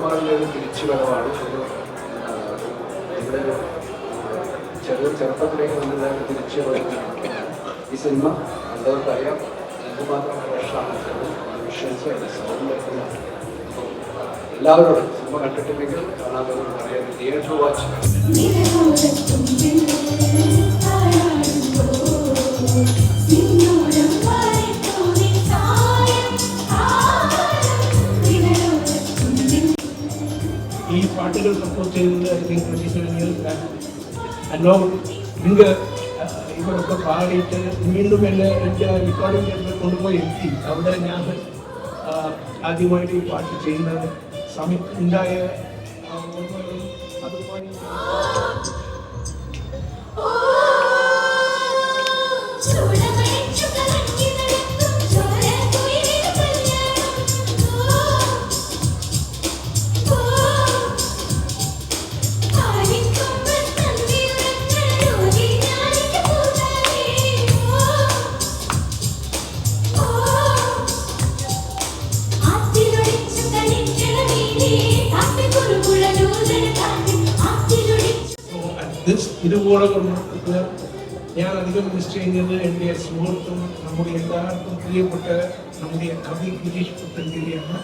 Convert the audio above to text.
സിനിമകളിലെ ഒരു തിരിച്ചുവരവാണ്. ഇവിടെ ചെറുപ്പത്തിലേക്ക് വന്നതായിട്ട് തിരിച്ചു ഈ സിനിമ കണ്ടവർക്കറിയാം എന്തുമാത്രം ഫ്രഷാണ് വിഷ്വൽസ് സൗണ്ട്. എല്ലാവരോടും സിനിമ കണ്ടിട്ടില്ലെങ്കിൽ കാണാത്തവരോട് പറയാം, തിയേറ്റർ വാച്ച്. ഈ പാട്ടുകൾ കമ്പോസ് ചെയ്തത് ഐ തിങ്ക് 27 years back. അല്ലോ നിങ്ങൾ ഇവരൊക്കെ പാടിയിട്ട് വീണ്ടും എൻ്റെ റെക്കോർഡിംഗ് തിയേറ്ററിൽ കൊണ്ടുപോയി എത്തി. അവിടെ ഞാൻ ആദ്യമായിട്ട് ഈ പാട്ട് ചെയ്യുന്നത് സമയത്ത് ഉണ്ടായ ഓർമ്മകളും അതുമായി ഇതുപോലെ ഞാൻ അധികം മിസ് ചെയ്യുന്നത് എൻ്റെ സുഹൃത്തും നമ്മുടെ എല്ലാവർക്കും പ്രിയപ്പെട്ട നമ്മുടെ കവി ഗിരീഷ് പുത്തൻഗിരിയാണ്.